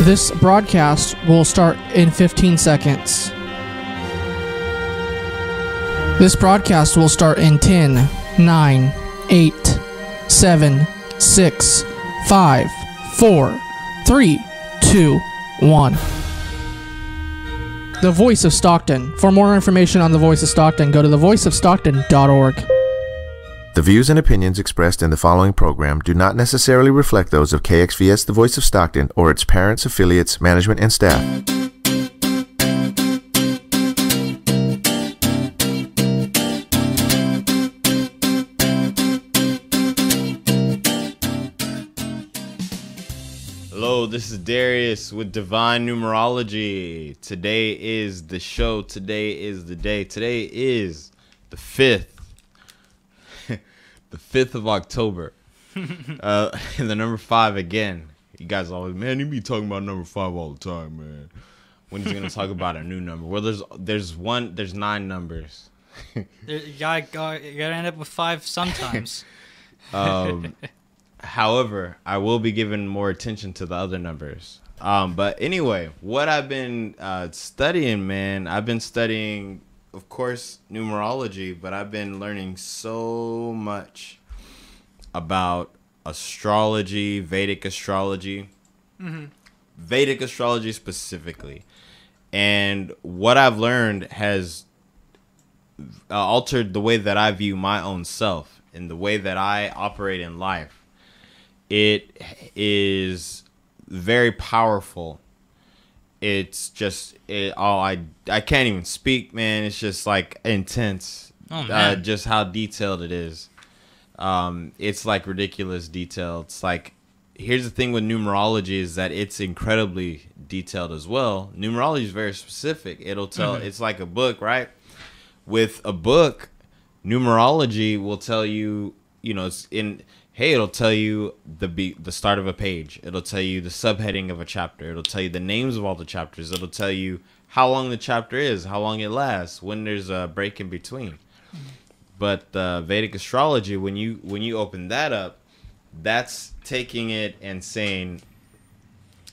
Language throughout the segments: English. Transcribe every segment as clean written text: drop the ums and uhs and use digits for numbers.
This broadcast will start in 15 seconds. This broadcast will start in 10, 9, 8, 7, 6, 5, 4, 3, 2, 1. The Voice of Stockton. For more information on The Voice of Stockton, go to thevoiceofstockton.org. The views and opinions expressed in the following program do not necessarily reflect those of KXVS The Voice of Stockton or its parents, affiliates, management, and staff. Hello, this is Darius with Divine Numerology. Today is the show. Today is the day. Today is the 5th. The 5th of October. And the number 5 again. You guys always, man, you be talking about number 5 all the time, man. When he's gonna talk about a new number? Well, there's 9 numbers. You gotta end up with 5 sometimes. However, I will be giving more attention to the other numbers. But anyway, what I've been studying, man, I've been studying, of course, numerology, but I've been learning so much about astrology, Vedic astrology, Vedic astrology specifically. And what I've learned has altered the way that I view my own self and the way that I operate in life. It is very powerful. It's just I can't even speak, man. It's just like intense. Oh, man. Just how detailed it is. It's like ridiculous detail. It's like, here's the thing with numerology is that it's incredibly detailed as well. Numerology is very specific. It'll tell. It's like a book, right? With a book, numerology will tell you. You know, it's in. Hey, it'll tell you the start of a page. It'll tell you the subheading of a chapter. It'll tell you the names of all the chapters. It'll tell you how long the chapter is, how long it lasts, when there's a break in between. But Vedic astrology, when you open that up, that's taking it and saying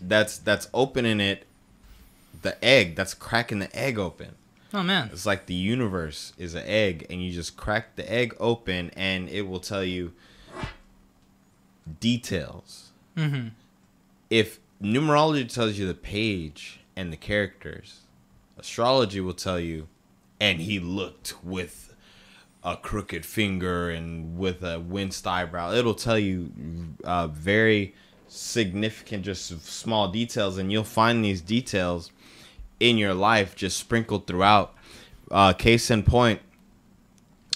that's opening it, the egg. That's cracking the egg open. Oh, man. It's like the universe is an egg, and you just crack the egg open, and it will tell you details. If numerology tells you the page and the characters, astrology will tell you, and he looked with a crooked finger and with a winced eyebrow. It'll tell you very significant, just small details, and you'll find these details in your life just sprinkled throughout. Case in point,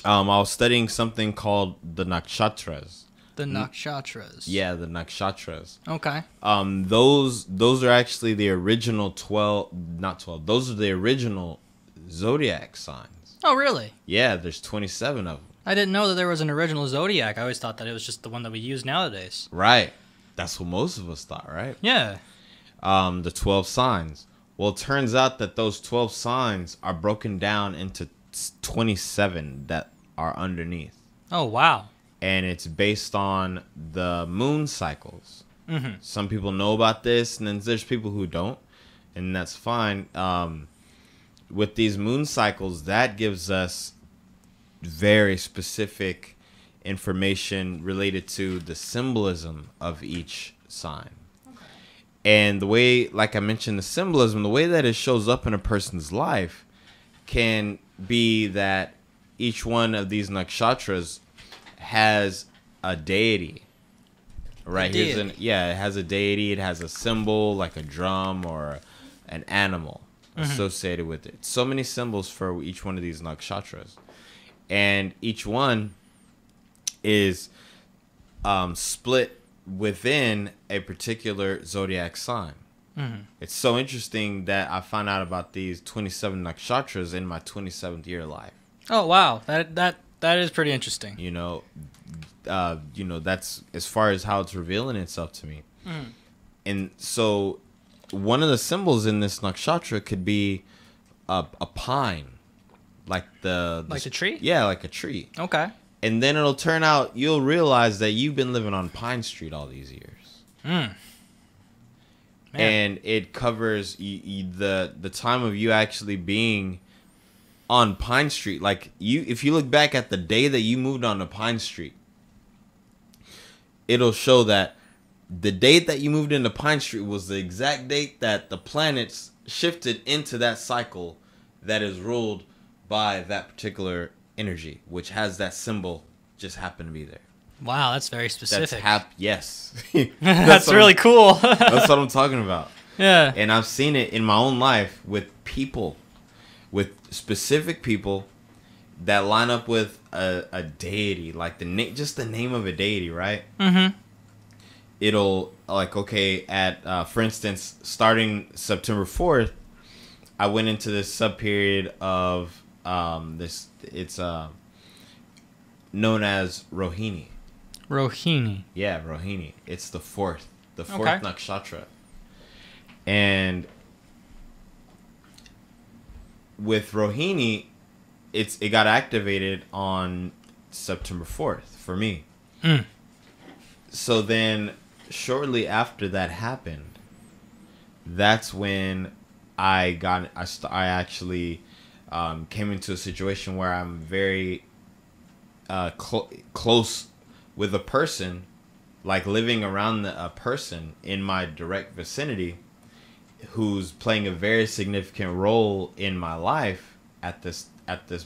I was studying something called the nakshatras. The nakshatras. Yeah, the nakshatras. Okay. Those are actually the original 12, not 12. Those are the original zodiac signs. Oh, really? Yeah, there's 27 of them. I didn't know that there was an original zodiac. I always thought that it was just the one that we use nowadays. Right. That's what most of us thought, right? Yeah. The 12 signs. Well, it turns out that those 12 signs are broken down into 27 that are underneath. Oh, wow. And it's based on the moon cycles. Some people know about this, and then there's people who don't, and that's fine. With these moon cycles, that gives us very specific information related to the symbolism of each sign. Okay. And the way, like I mentioned, the symbolism, the way that it shows up in a person's life can be that each one of these nakshatras has a deity, right? It has a deity. It has a symbol like a drum or an animal associated with it. So many symbols for each one of these nakshatras, and each one is split within a particular zodiac sign. It's so interesting that I found out about these 27 nakshatras in my 27th year of life. Oh, wow. That is pretty interesting. You know, that's as far as how it's revealing itself to me. And so one of the symbols in this nakshatra could be a pine, like the tree? Yeah, like a tree. Okay. And then it'll turn out, you'll realize that you've been living on Pine Street all these years. Man. And it covers the time of you actually being on Pine Street. Like, if you look back at the day that you moved onto Pine Street, it'll show that the date that you moved into Pine Street was the exact date that the planets shifted into that cycle that is ruled by that particular energy, which has that symbol just happen to be there. Wow, that's very specific. Yes. That's really cool. That's what I'm talking about. Yeah. And I've seen it in my own life with people, with specific people that line up with a deity, like just the name of a deity, right? Mm-hmm. It'll, like, okay, for instance, starting September 4th, I went into this sub period of it's known as Rohini. Rohini. Yeah, Rohini. It's the fourth Okay. nakshatra. And with Rohini, it got activated on September 4th for me. Mm. So then, shortly after that happened, that's when I actually came into a situation where I'm very close with a person, like living around a person in my direct vicinity who's playing a very significant role in my life at this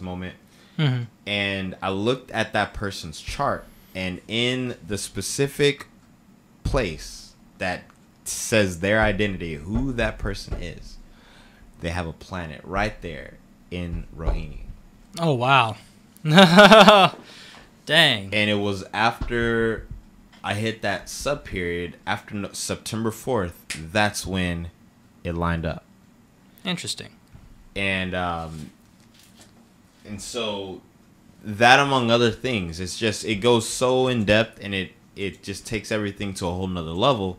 moment. Mm-hmm. And I looked at that person's chart, and in the specific place that says their identity, who that person is, they have a planet right there in Rohini. Oh, wow. Dang. And it was after I hit that sub period, after September 4th, that's when it lined up. Interesting. And so that, among other things, it goes so in depth, and it just takes everything to a whole nother level.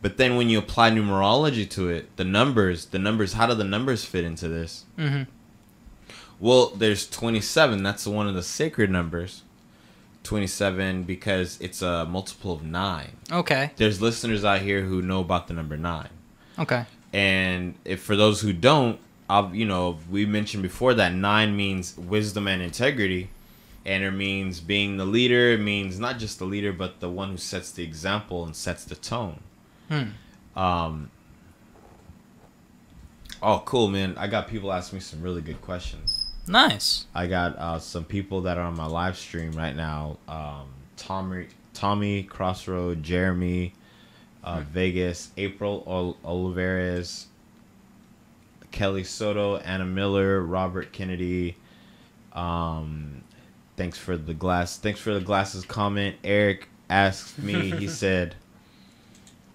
But then when you apply numerology to it, the numbers, how do the numbers fit into this? Mm-hmm. Well, there's 27. That's one of the sacred numbers. 27, because it's a multiple of 9. Okay. There's listeners out here who know about the number 9. Okay. And for those who don't, we mentioned before that 9 means wisdom and integrity, and it means being the leader. It means not just the leader, but the one who sets the example and sets the tone. Oh, cool, man. I got people asking me some really good questions. Nice. I got some people that are on my live stream right now. Tommy Crossroad, Jeremy, Vegas, April Olivares, Kelly Soto, Anna Miller, Robert Kennedy. Thanks for the glasses comment. Eric asked me, he said,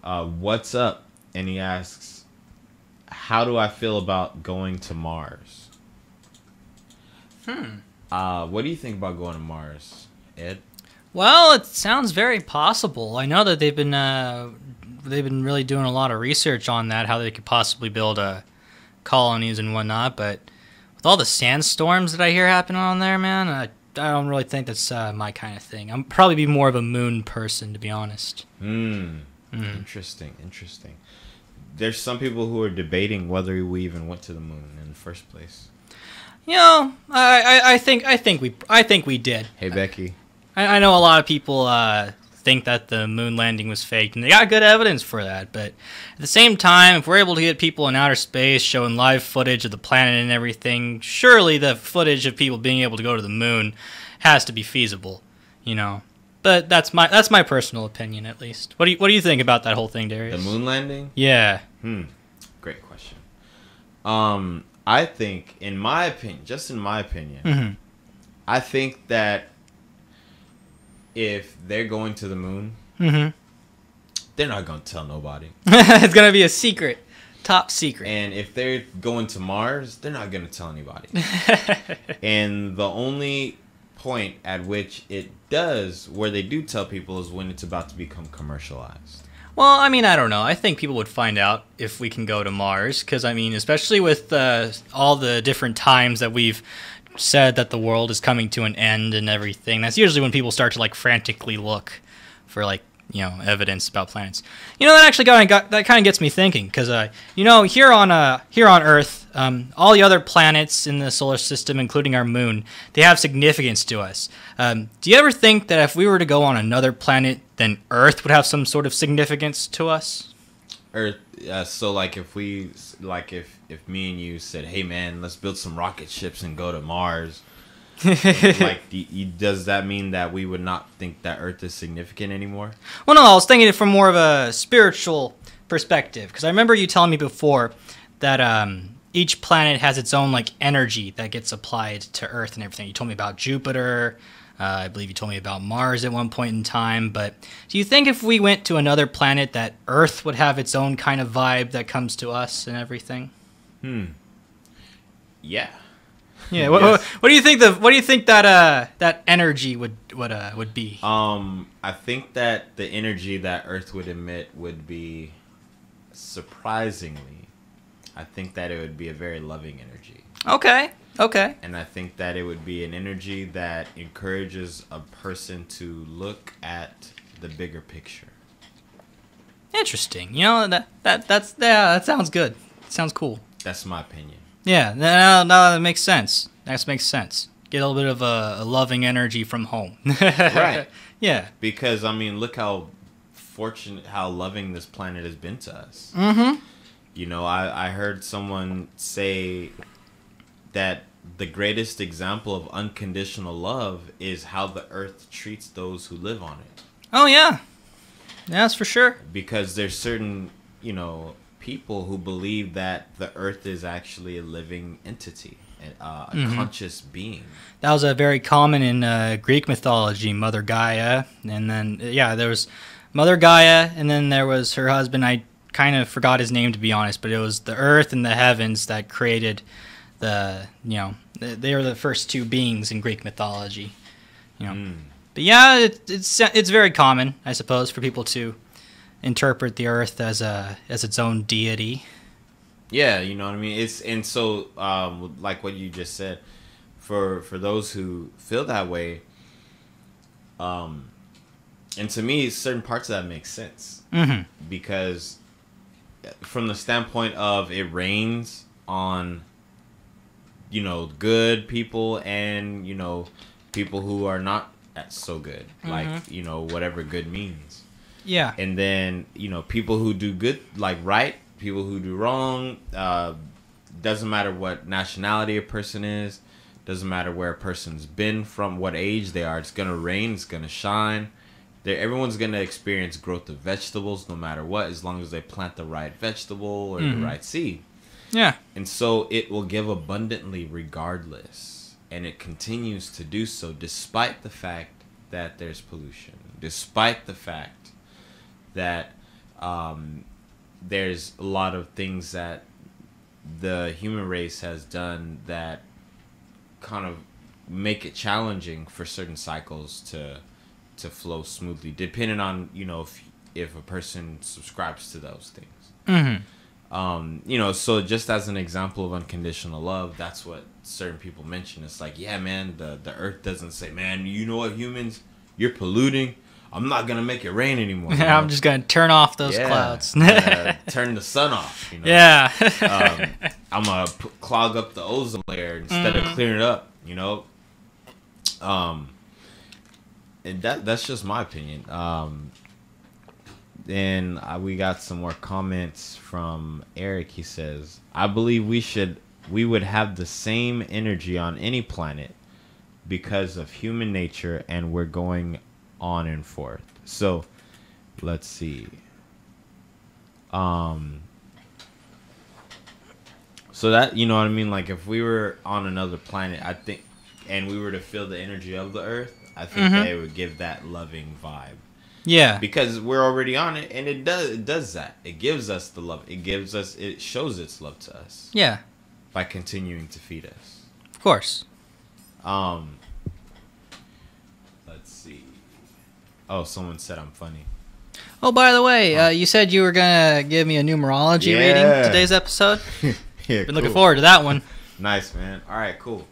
what's up? And he asks, how do I feel about going to Mars? What do you think about going to Mars, Ed? Well, it sounds very possible. I know that they've been really doing a lot of research on that, how they could possibly build colonies and whatnot. But with all the sandstorms that I hear happening on there, man, I don't really think that's my kind of thing. I'm probably be more of a moon person, to be honest. Interesting. There's some people who are debating whether we even went to the moon in the first place. You know, I think we did. Hey, Becky. I know a lot of people think that the moon landing was faked, and they got good evidence for that. But at the same time, if we're able to get people in outer space showing live footage of the planet and everything, surely the footage of people being able to go to the moon has to be feasible, you know. But that's my personal opinion, at least. What do you think about that whole thing, Darius? The moon landing? Yeah. Great question. I think, in my opinion, I think that if they're going to the moon, they're not going to tell nobody. It's going to be a secret. Top secret. And if they're going to Mars, they're not going to tell anybody. And the only point at which where they do tell people, is when it's about to become commercialized. Well, I mean, I don't know. I think people would find out if we can go to Mars, because, I mean, especially with all the different times that we've said that the world is coming to an end and everything, that's usually when people start to, like, frantically look for, like, evidence about planets. That actually that kind of gets me thinking, because here on Earth, all the other planets in the solar system, including our moon, they have significance to us. Do you ever think that if we were to go on another planet, then Earth would have some sort of significance to us? Earth. So like if me and you said, hey man, let's build some rocket ships and go to Mars. Does that mean that we would not think that Earth is significant anymore? Well, no, I was thinking it from more of a spiritual perspective, because I remember you telling me before that each planet has its own energy that gets applied to Earth and everything. You told me about Jupiter. I believe you told me about Mars at one point in time. But do you think if we went to another planet that Earth would have its own kind of vibe that comes to us and everything? Yeah. Yeah. What do you think? What do you think that energy would be? I think that the energy that Earth would emit would be, surprisingly, I think that it would be a very loving energy. Okay. And I think that it would be an energy that encourages a person to look at the bigger picture. Interesting. That sounds good. It sounds cool. That's my opinion. Yeah, no, that makes sense. That makes sense. Get a little bit of a loving energy from home. Right. Yeah. Because, look how fortunate, how loving this planet has been to us. Mm-hmm. I heard someone say that the greatest example of unconditional love is how the Earth treats those who live on it. Oh, yeah. That's for sure. Because there's certain, people who believe that the Earth is actually a living entity, a conscious being. That was very common in Greek mythology, Mother Gaia. And then, there was Mother Gaia, and then there was her husband. I kind of forgot his name, to be honest, but it was the Earth and the heavens that created they were the first two beings in Greek mythology. But yeah, it's very common, I suppose, for people to interpret the Earth as its own deity. Yeah, you know what I mean. Like what you just said, for those who feel that way, and to me, certain parts of that make sense. Mm-hmm. Because from the standpoint of it rains on, good people and people who are not so good, whatever good means. Yeah. And then, people who do good, right, people who do wrong, doesn't matter what nationality a person is, doesn't matter where a person's been from, what age they are, it's going to rain, it's going to shine. Everyone's going to experience growth of vegetables no matter what, as long as they plant the right vegetable or the right seed. Yeah. And so it will give abundantly regardless. And it continues to do so despite the fact that there's pollution, despite the fact that there's a lot of things that the human race has done that kind of make it challenging for certain cycles to flow smoothly, depending on if a person subscribes to those things. Mm-hmm. So just as an example of unconditional love, that's what certain people mention. It's like, yeah, man, the Earth doesn't say, man, you know what, humans, you're polluting. I'm not gonna make it rain anymore. I'm just gonna turn off those clouds. Turn the sun off. Yeah. I'm gonna clog up the ozone layer instead of clearing it up. And that's just my opinion. Then we got some more comments from Eric. He says, I believe we would have the same energy on any planet because of human nature, and we're going on and forth. So let's see. So that, you know what I mean? Like if we were on another planet, I think, and we were to feel the energy of the Earth, I think that it would give that loving vibe. Yeah. Because we're already on it, and it does that. It gives us the love. It shows its love to us. Yeah. By continuing to feed us. Of course. Let's see. Oh, someone said I'm funny. Oh, by the way, you said you were gonna give me a numerology reading today's episode. Yeah, been looking forward to that one. Nice, man. All right, cool.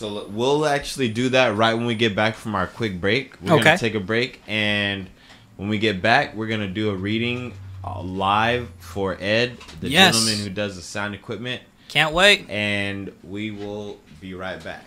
So we'll actually do that right when we get back from our quick break. We're going to take a break, and when we get back, we're going to do a reading live for Ed, the gentleman who does the sound equipment. Can't wait. And we will be right back.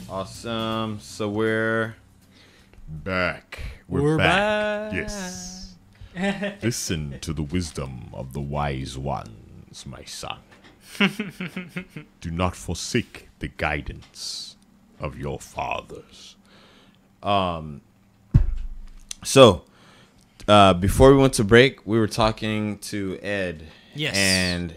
Awesome. So we're back. We're back. Yes. Listen to the wisdom of the wise ones, my son. Do not forsake the guidance of your fathers. So, before we went to break, we were talking to Ed. Yes. And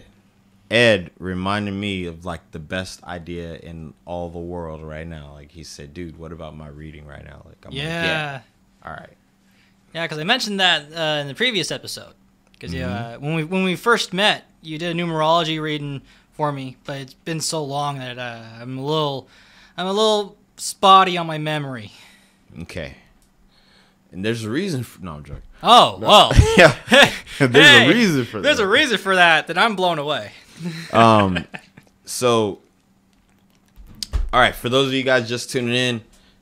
Ed reminded me of like the best idea in all the world right now. Like he said, dude, what about my reading right now? Like I'm like, yeah. All right. Yeah, because I mentioned that in the previous episode. Because when we first met, you did a numerology reading for me, but it's been so long that I'm a little spotty on my memory. Okay. And there's a reason for... No, I'm joking. Oh, No. well. Yeah. There's a reason for that. There's a reason for that I'm blown away. So, all right, for those of you guys just tuning in,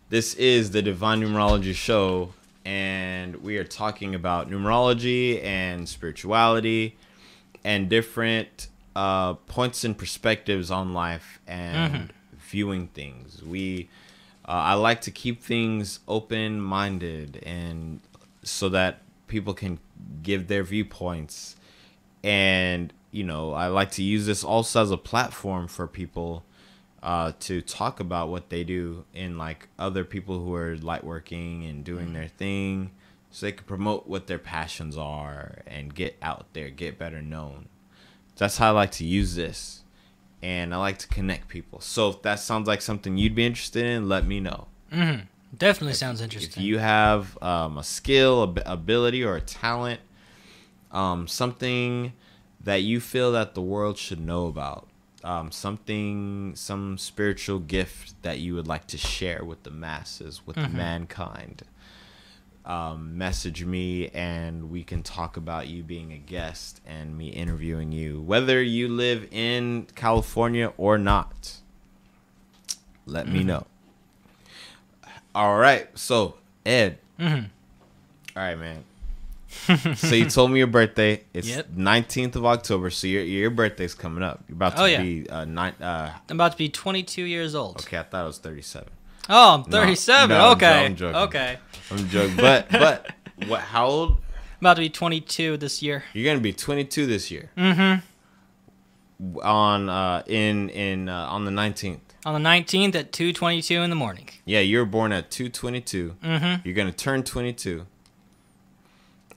this is the Divine Numerology Show, and we are talking about numerology and spirituality and different points and perspectives on life and viewing things. I like to keep things open-minded, and so that people can give their viewpoints. And, you know, I like to use this also as a platform for people to talk about what they do in, like, other people who are lightworking and doing their thing, so they can promote what their passions are and get out there, get better known. That's how I like to use this. And I like to connect people. So if that sounds like something you'd be interested in, let me know. Definitely sounds interesting. If you have a skill, ability, or a talent, something that you feel that the world should know about, some spiritual gift that you would like to share with the masses, with mankind, message me and we can talk about you being a guest and me interviewing you, whether you live in California or not. Let me know. All right, so Ed. All right, man. So you told me your birthday. It's 19th of October, so your birthday's coming up. You're about to be I'm about to be 22 years old. Okay, I thought I was 37. Oh, I'm 37. No, okay. I'm joking. Okay. I'm joking. But what? How old? I'm about to be 22 this year. You're gonna be 22 this year. On the 19th. On the 19th at 2:22 in the morning. Yeah, you were born at 2:22. You're gonna turn 22,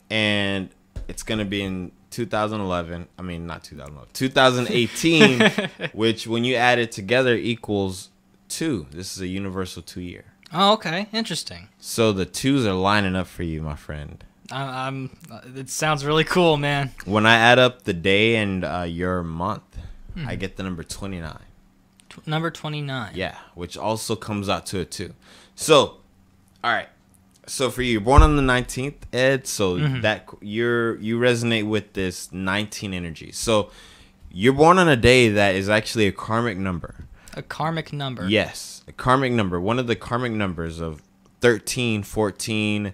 and it's gonna be in 2011. I mean, not 2011. 2018, which when you add it together equals 2. This is a universal 2 year. Oh, okay. Interesting. So the 2s are lining up for you, my friend. It sounds really cool, man. When I add up the day and your month, I get the number 29. Number 29. Yeah, which also comes out to a 2. So, all right. So for you, you're born on the 19th, Ed. So that you resonate with this 19 energy. So you're born on a day that is actually a karmic number. A karmic number. Yes, a karmic number. One of the karmic numbers of 13, 14,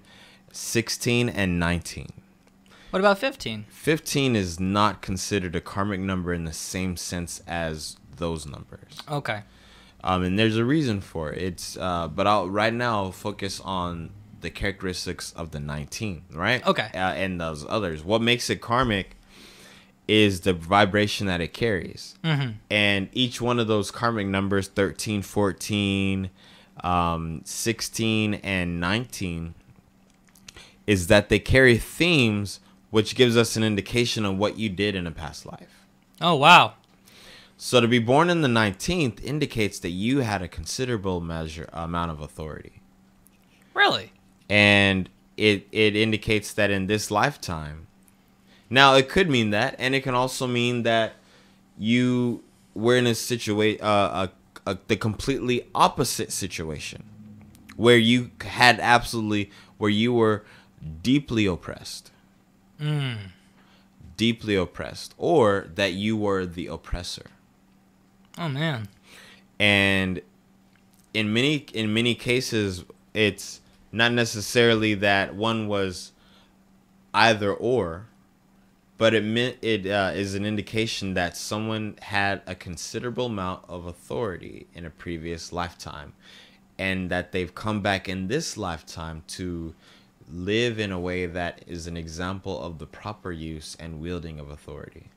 16, and 19. What about 15? 15 is not considered a karmic number in the same sense as those numbers. Okay. And there's a reason for it. It's but right now I'll focus on the characteristics of the 19, right? Okay. And those others. What makes it karmic is the vibration that it carries. And each one of those karmic numbers, 13, 14, 16, and 19, is that they carry themes which gives us an indication of what you did in a past life. Oh, wow. So to be born in the 19th indicates that you had a considerable amount of authority. Really? And it indicates that in this lifetime. Now, it could mean that, and it can also mean that you were in a situation, the completely opposite situation, where you where you were deeply oppressed. Deeply oppressed, or that you were the oppressor. Oh, man. And in many cases, it's not necessarily that one was either or, but it is an indication that someone had a considerable amount of authority in a previous lifetime, and that they've come back in this lifetime to live in a way that is an example of the proper use and wielding of authority.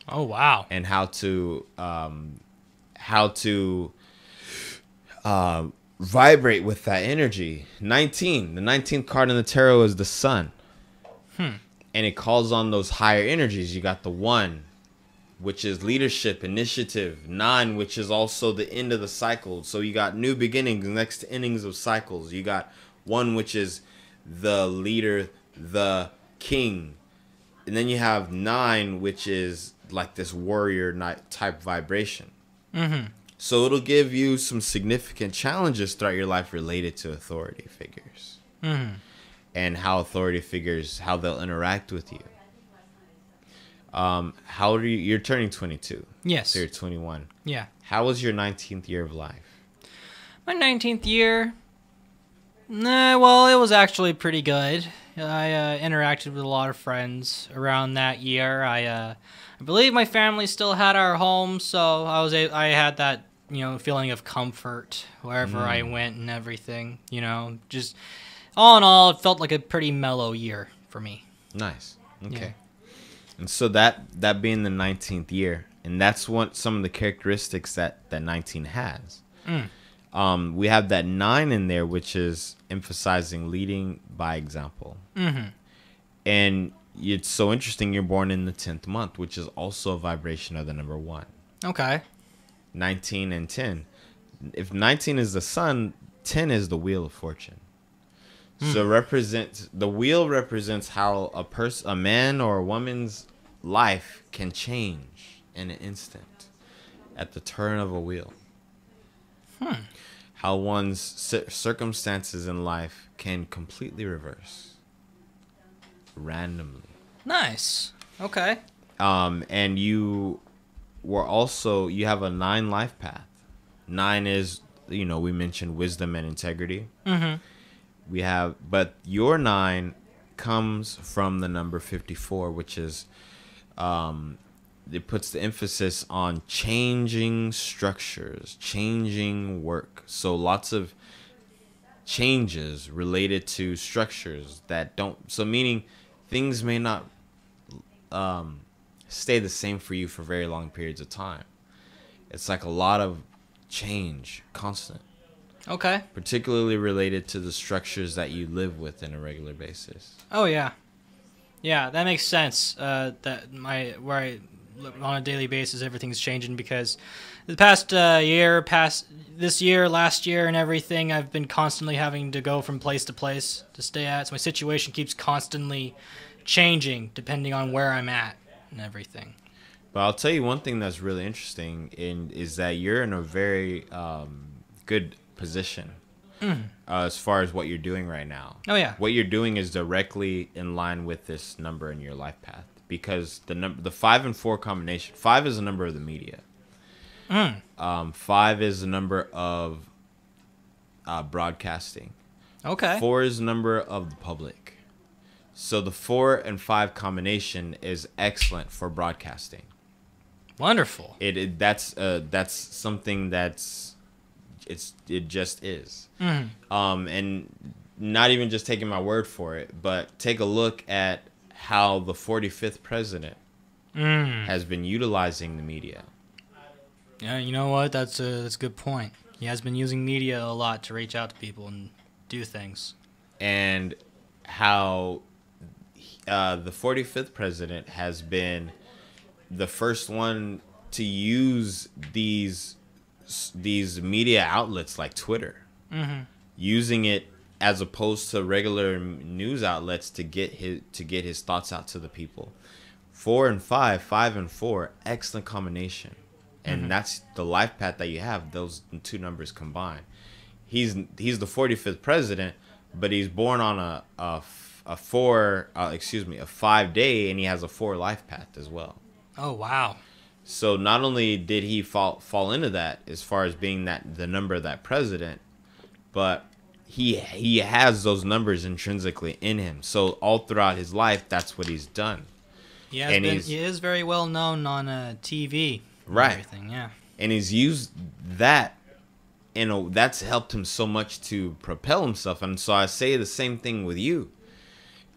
Oh, wow. And how to vibrate with that energy. The 19th card in the tarot is the sun. And it calls on those higher energies. You got the 1, which is leadership, initiative. 9, which is also the end of the cycle. So you got new beginnings, next endings of cycles. You got 1, which is the leader, the king. And then you have 9, which is like this warrior type vibration. So it'll give you some significant challenges throughout your life related to authority figures. And how authority figures, how they'll interact with you. How old are you? You're turning 22. Yes. So you're 21. Yeah. How was your 19th year of life? My 19th year, well, it was actually pretty good. I interacted with a lot of friends around that year. I believe my family still had our home, so I had that, feeling of comfort wherever I went and everything. Just all in all, it felt like a pretty mellow year for me. Nice. Okay. Yeah. And so that being the 19th year, and that's some of the characteristics that 19 has. We have that 9 in there, which is emphasizing leading by example. And it's so interesting. You're born in the 10th month, which is also a vibration of the number 1. Okay. 19 and 10. If 19 is the sun, 10 is the wheel of fortune. So the wheel represents how a man or a woman's life can change in an instant at the turn of a wheel. How one's circumstances in life can completely reverse randomly. Nice. Okay. And you have a 9 life path. 9 is, we mentioned wisdom and integrity. But your 9 comes from the number 54, which is, it puts the emphasis on changing structures, changing work. So lots of changes related to structures meaning things may not stay the same for you for very long periods of time. It's like a lot of change, constant. Okay. Particularly related to the structures that you live with on a regular basis. Oh yeah, yeah, that makes sense. On a daily basis, everything's changing because the past this year, last year, and everything, I've been constantly having to go from place to place to stay at. So my situation keeps constantly changing depending on where I'm at and everything. But I'll tell you one thing that's really interesting is that you're in a very good position as far as what you're doing right now. Oh yeah. What you're doing is directly in line with this number in your life path, because the 5 and 4 combination. 5 is the number of the media. 5 is the number of broadcasting. Okay. 4 is the number of the public. So the 4 and 5 combination is excellent for broadcasting. Wonderful. That's something it just is. And not even just taking my word for it, but take a look at how the 45th president has been utilizing the media. Yeah, you know what? That's a good point. He has been using media a lot to reach out to people and do things. And how the 45th president has been the first one to use these media outlets like Twitter, using it as opposed to regular news outlets to get his thoughts out to the people. 4 and 5, 5 and 4, excellent combination, and that's the life path that you have. Those two numbers combined. He's the 45th president, but he's born on a 5 day, and he has a 4 life path as well. Oh wow. So not only did he fall into that as far as being the number of that president, but he has those numbers intrinsically in him. So all throughout his life, that's what he's done. He is very well known on TV. Right. Everything, yeah. And he's used that and that's helped him so much to propel himself. And so I say the same thing with you,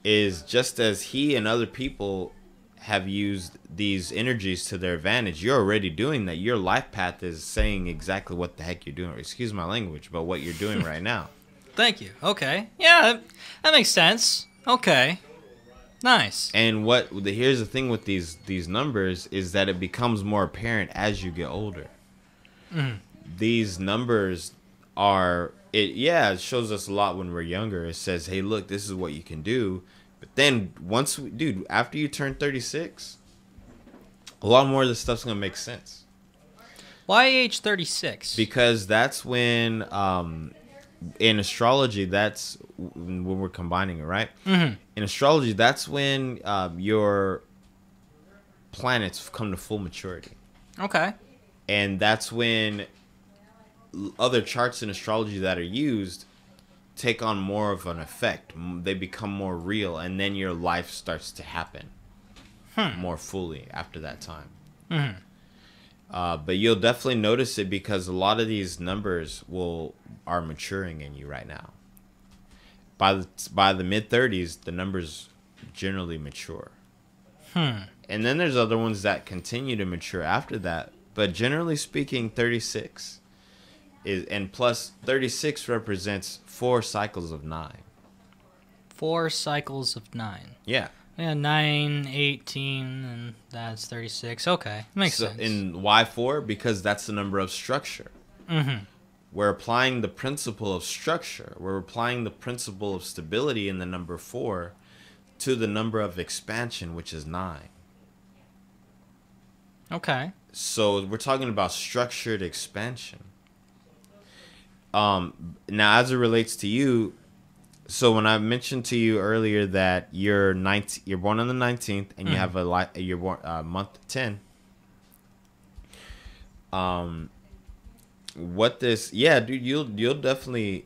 is just as he and other people have used these energies to their advantage, you're already doing that. Your life path is saying exactly what the heck you're doing. Excuse my language, but what you're doing right now. Thank you. Okay. Yeah, that makes sense. Okay. Nice. And here's the thing with these numbers is that it becomes more apparent as you get older. These numbers it shows us a lot when we're younger. It says, hey, look, this is what you can do. But then after you turn 36, a lot more of this stuff's going to make sense. Why age 36? Because that's when, in astrology, that's when we're combining it, right? Mm-hmm. In astrology, that's when your planets come to full maturity. Okay. And that's when other charts in astrology that are used take on more of an effect. They become more real, and then your life starts to happen more fully after that time. But you'll definitely notice it because a lot of these numbers are maturing in you right now. By the mid-30s, the numbers generally mature. And then there's other ones that continue to mature after that. But generally speaking, 36 and plus 36 represents 4 cycles of 9. 4 cycles of 9. Yeah. Yeah, 9, 18, and that's 36. Okay, makes sense. And why 4? Because that's the number of structure. We're applying the principle of structure. We're applying the principle of stability in the number 4 to the number of expansion, which is 9. Okay. So we're talking about structured expansion. Now, as it relates to you, so when I mentioned to you earlier that you're born on the 19th and you have you're born month 10. You'll definitely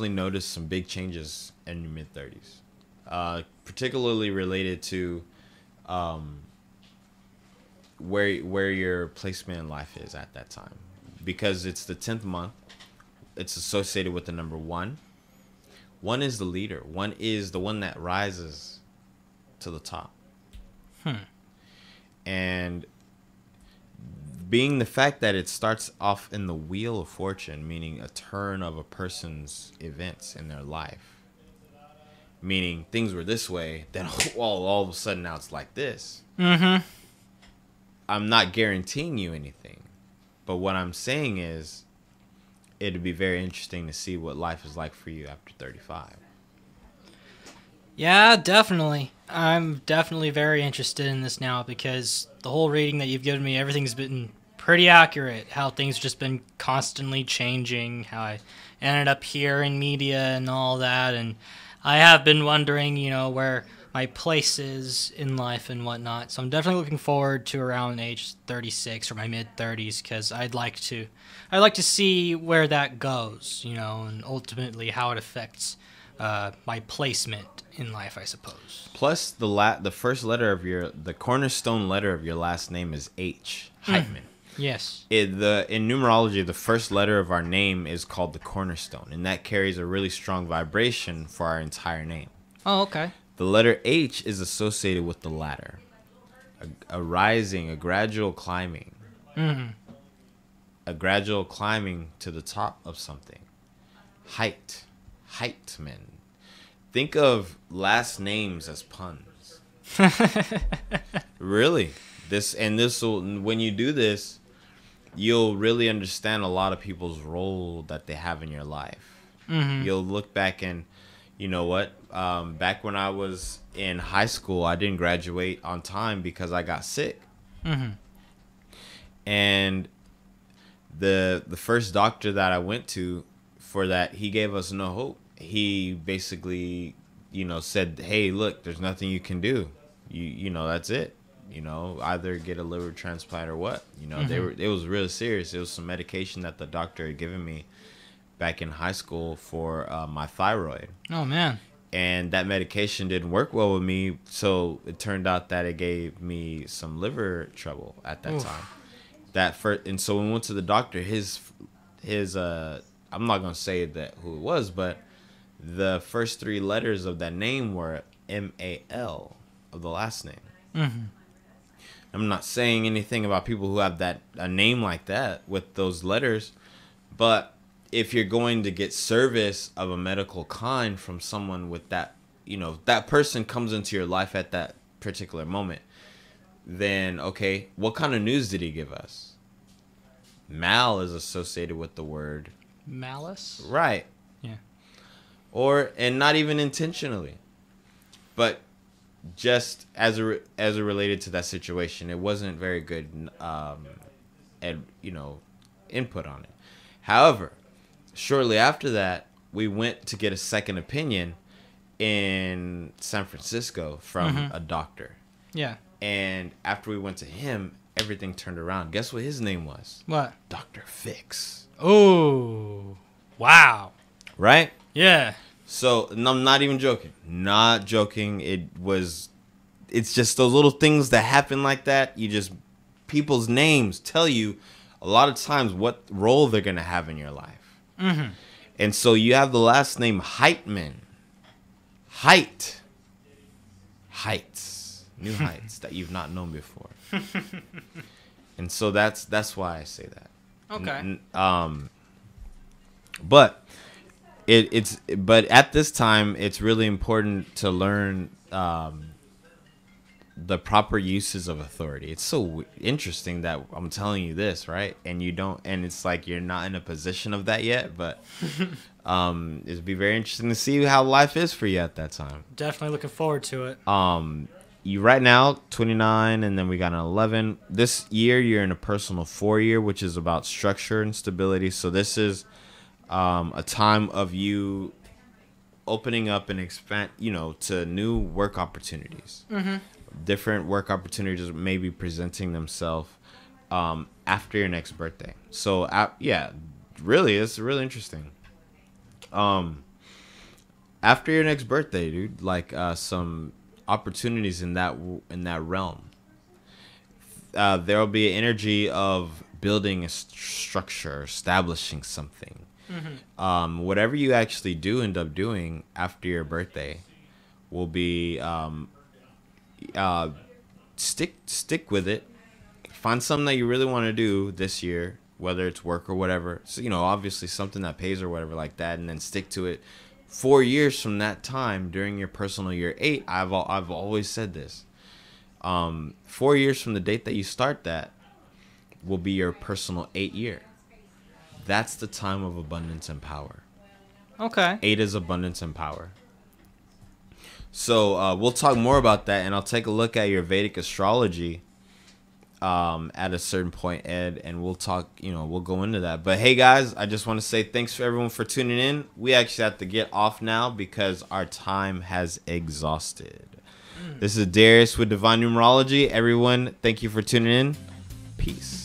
notice some big changes in your mid 30s, particularly related to where your placement in life is at that time, because it's the 10th month. It's associated with the number 1. 1 is the leader. 1 is the one that rises to the top. And being the fact that it starts off in the wheel of fortune, meaning a turn of a person's events in their life, meaning things were this way, then all of a sudden now it's like this. I'm not guaranteeing you anything, but what I'm saying is it'd be very interesting to see what life is like for you after 35. Yeah, definitely. I'm definitely very interested in this now because the whole reading that you've given me, everything's been pretty accurate. How things just been constantly changing, how I ended up here in media and all that. And I have been wondering, where my place is in life and whatnot. So I'm definitely looking forward to around age 36 or my mid-30s because I'd like to see where that goes, and ultimately how it affects my placement in life, I suppose. Plus, the first letter of the cornerstone letter of your last name is H, Heitman. Yes. In numerology, the first letter of our name is called the cornerstone, and that carries a really strong vibration for our entire name. Oh, okay. The letter H is associated with the ladder, a rising, a gradual climbing, a gradual climbing to the top of something. Heitman. Think of last names as puns. Really, when you do this, you'll really understand a lot of people's role that they have in your life. You'll look back and, you know what? Back when I was in high school, I didn't graduate on time because I got sick. And the first doctor that I went to for that, he gave us no hope. He basically, said, hey, look, there's nothing you can do. That's it. Either get a liver transplant or what. It was really serious. It was some medication that the doctor had given me back in high school for my thyroid. Oh, man. And that medication didn't work well with me, so it turned out that it gave me some liver trouble at that time. that first, and so when we went to the doctor, his I'm not gonna say that who it was, but the first 3 letters of that name were MAL of the last name. Mm-hmm. I'm not saying anything about people who have a name like that with those letters, but if you're going to get service of a medical kind from someone with that, that person comes into your life at that particular moment, then okay, what kind of news did he give us? Mal is associated with the word malice, right? Yeah. And not even intentionally, but just as it related to that situation, it wasn't very good input on it. However, shortly after that, we went to get a second opinion in San Francisco from a doctor. Yeah. And after we went to him, everything turned around. Guess what his name was? What? Dr. Fix. Oh, wow. Right? Yeah. So, and I'm not even joking. Not joking. It's just those little things that happen like that. People's names tell you a lot of times what role they're going to have in your life. Mm-hmm. And so you have the last name Heitman. Heights. New heights that you've not known before. And so that's why I say that. Okay. But but at this time it's really important to learn the proper uses of authority. It's so interesting that I'm telling you this, right? And you don't, and it's like you're not in a position of that yet, but it'd be very interesting to see how life is for you at that time. Definitely looking forward to it. You right now 29, and then we got an 11. This year you're in a personal 4 year, which is about structure and stability. So this is a time of you opening up and expand, to new work opportunities. Mm-hmm. Different work opportunities may be presenting themselves after your next birthday. So really, it's really interesting. After your next birthday, dude, like some opportunities in that realm. There'll be an energy of building a structure, establishing something. Mm-hmm. Whatever you actually end up doing after your birthday will be stick with it. Find something that you really want to do this year, whether it's work or whatever. So obviously something that pays or whatever like that, and then stick to it. 4 years from that time, during your personal year 8, I've always said this. 4 years from the date that you start that will be your personal 8 year. That's the time of abundance and power. Okay. 8 is abundance and power. So we'll talk more about that, and I'll take a look at your Vedic astrology at a certain point, Ed, and we'll talk, we'll go into that. But hey, guys, I just want to say thanks for everyone for tuning in. We actually have to get off now because our time has exhausted. This is Darius with Divine Numerology. Everyone, thank you for tuning in. Peace.